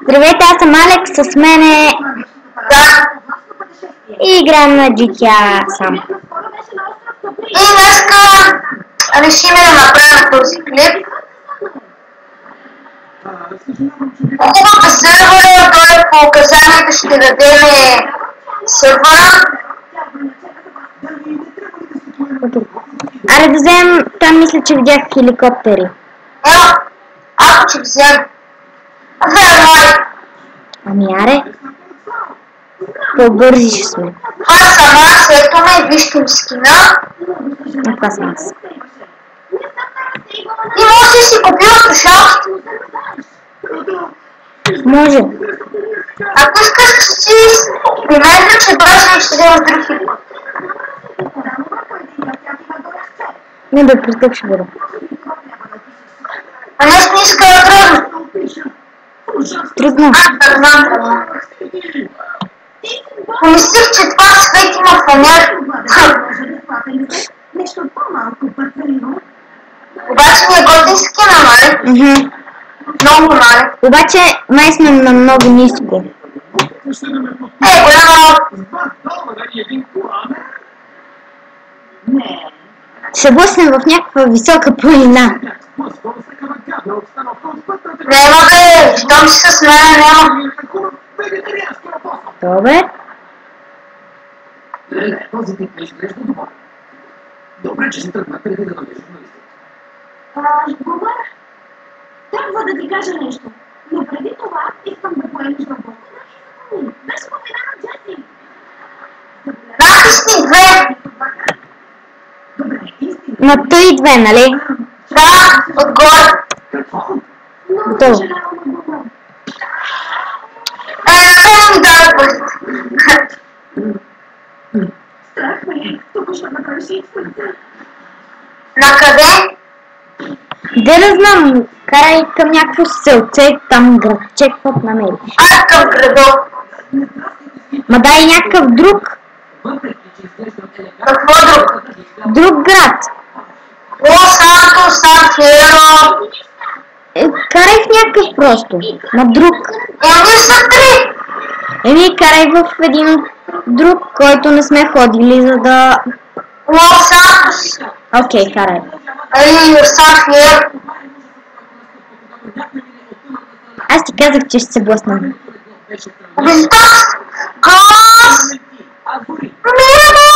Здравейте, аз съм Алекс, с мене и играем на GTA сам. И днеска решиме да направим този клип. Хубавата сървъра, той по указанията ще дадем сървъра. Аре да вземем, там мисля, че видях хеликоптери. Ако ще вземем. Вземем. Ами аре, по-бързи ще сме. Това съм аз, ето ме, вижте ми скина. А това съм аз. И може да си купил слушалките. Може. Ако искаш да си примерно, че баш ще вземаш друг хип. Не бе, при теб ще бъда. А нещо не иска да трудно. Трудно. Знам. Помислих, че това свет има фанер. Обаче не е готин скина, нали? Много, нали? Обаче май сме на много ниско. Голямо. Ще блъснем в някаква висока планина. Няма бе, щом си с мен, няма. Добре. Този тип не изглежда добър. Добре, че си тръгна преди да дойдеш журналистите. Добър, трябва да ти кажа нещо, но преди това искам да поемеш в бока на изпълни. Без помена на Джеси. Натисни две. Добре, истина. На тъй две, нали? Да, отгоре. Много Готово. съжалявам, отговор. Те ми даде пъст. Страх ме, тук ще направиш изпълните. Накъде? Де да знам, карай към някакво селце, там градче, каквото намериш. Аз към града. Ма дай някакъв друг, Какво друг? друг град. Лос-Антос, Сан-Фиеро. Карай в някакъв просто, на друг. Ние са три. Еми, карай в един друг, който не сме ходили, за да... Лос-Антос. Окей, карай. Или Сан-Фиеро. Аз ти казах, че ще се блъснем. Визитас. Клас. Мимо.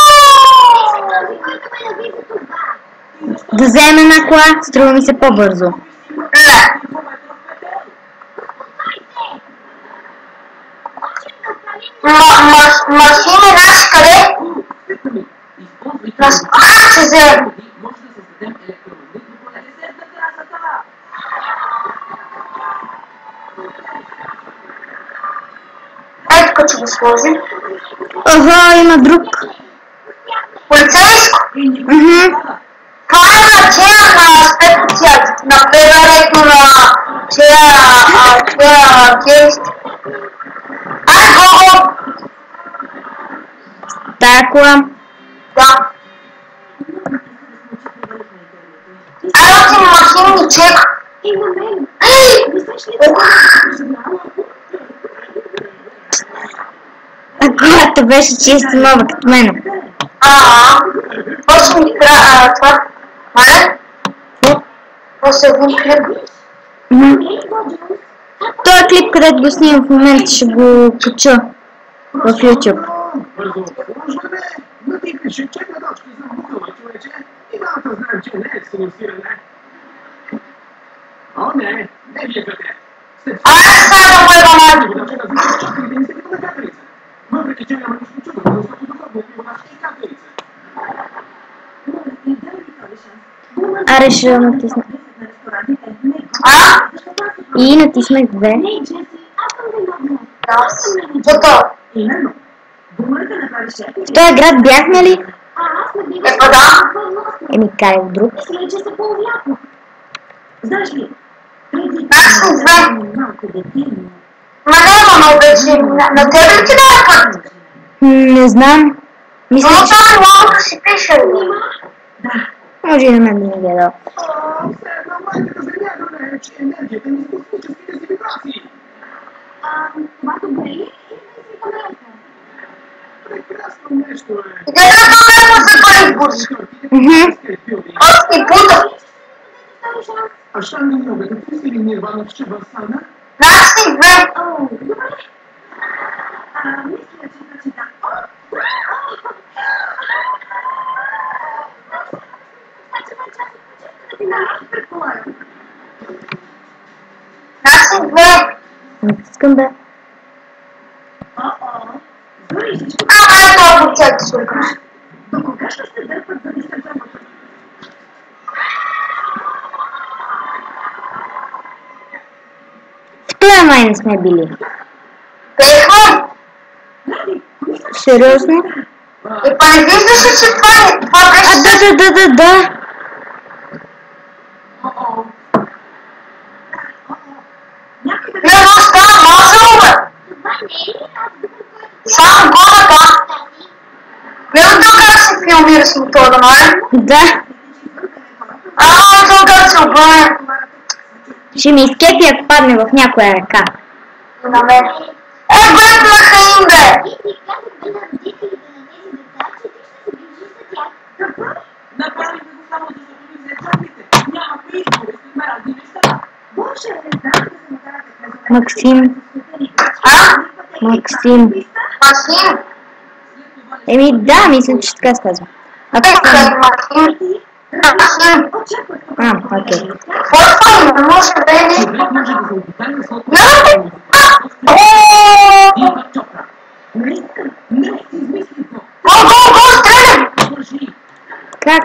Да вземем една кола, струва ми се по-бързо. Не. Машини наши къде? Ще вземем. Ето като го сложи. Ага, има друг. Полицейско. Това е на тия на спецоцията. На преварето на тия гейсти. Ай, го! Тая кола. Да. Айде машинни чек. И на мен. Мислиш ли, А колата беше чисто нова като мен. После ми това. Мале? После един клип. Той клип, където го снимам в момента, ще го кача в YouTube. Бързо обслужване, натикнеш четна точка за Google, човече, и малко знаем, че не е ексклюзиране. О, не викате. Само бъда Въпреки, че няма нищо чудо, защото духовно пиваш и каплица. Аре, ще натисна. И натиснах две. Зато. В този град бяхме ли? Па да. Еми, карай в друг. Знаеш ли, преди Аз съм две. малко дете, Ма няма вече. На тебе ли ти дава път? Не знам. Мисля, Но че... това мога да си пише. Може и на мен да не гледа. Все едно майката за някой не е, че енергията ни с космическите си вибрации. Това добре ли? Или да извикаме лекар? Прекрасно нещо е. И къде да ме се пари бус? Аз ти пута. А ща ми много, какви си ли Нирвана в Шебърсана? Наши две. О, добре. Мисля, че да. Предполагам. Наши две. Не искам да. Зори всичко. Ето обучете супер. До кога ще се дърпат за дисърджавата? В това май не сме били. Бехме. Сериозно? И па не виждаше, че това беше... Да. Не, но става мазало, бе. Само гората. Не от тук как се филмира с мотора, нали? Да. Тук как се обърне. Ще ми изкепи, ако падне в някоя ръка. На мен. Бърнаха им, бе. Направи го само защото ви взе чапите. Нямахме избор, искахме разни неща. Боже, не знам да се накарате казвате. Максим. Максим. Махин. Еми да, мисля, че така се казва. Бърнаха Махин. Махин. Окей. Какво не може да е нещо? Човек може да се обитае на своето Не, Дива Чопра. Не искам. Не, си измисли го. Го, стреляй! Върши. Как?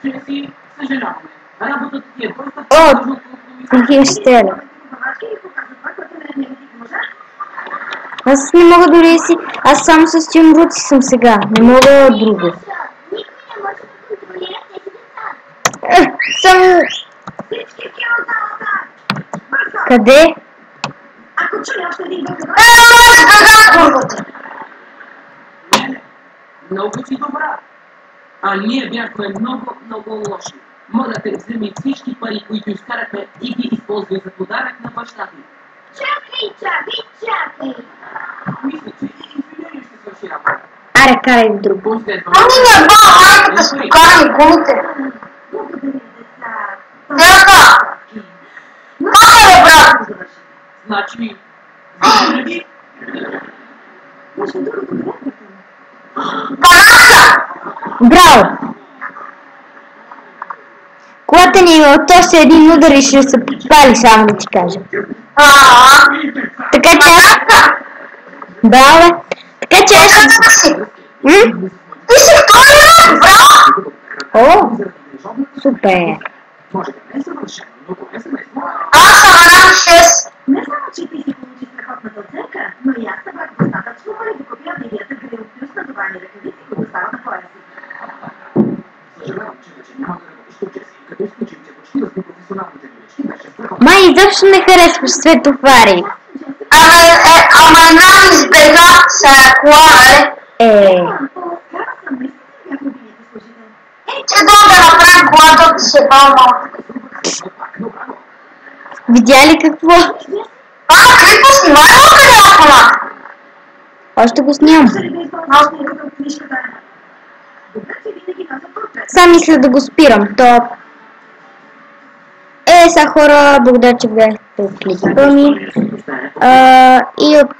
Че си съжаляваме. Работата ти е доста О, по-важна, отколкото мисля. такива ще стреля. Аз не мога дори си... Аз само с тюмруци съм сега. Не мога друго. Никой не може да контролира тези деца. Само... Всички в залата! Бързо! Къде? Ако чуя още един въпрос, Не, много си добра. А ние бяхме много, много лоши. Моля те, вземи всички пари, които изкарахме и ги използвай за подарък на баща ти. чакай! Мисля, че и инженери ще свърши работа. Аре, карай в друго. Последва. Ами не ба, майката с покани гумите. Благодаря, деца. Дяка! Махай, брат! Значи, винаги Може другото гребната ми. Парака! Браво! Колата ни има от още един удар и ще се подпали, само да ти кажа. Така че аз... Браво, бе. Така че аз... Ти си втория, браво! О, супер. Може да не е съвършено, но поне съм Аз съм ран 6. Не само, че ти си получи страхотната оценка, но и аз събрах достатъчно пари да купя дивията грил плюс надувани ръкавици, които става на пояса. Съжалявам, че вече няма да работиш тук, Джеси. Като изключим, че почти да сме професионалните ни речки, беше страхотно. Май изобщо не харесваш светофари. Ама една ми избега с кола, нали? По-скара съм, наистина бях любимите служител. Че да направим колата да се бал малко. Видя ли какво? Крипо снимай ли къде е кола? Още го снимам. Ще ли да използваш снимката от книжката? Добре, че винаги нося портрет. Сам мисля да го спирам. То... Са хора, благодаря, че гледахте клипа ми. И от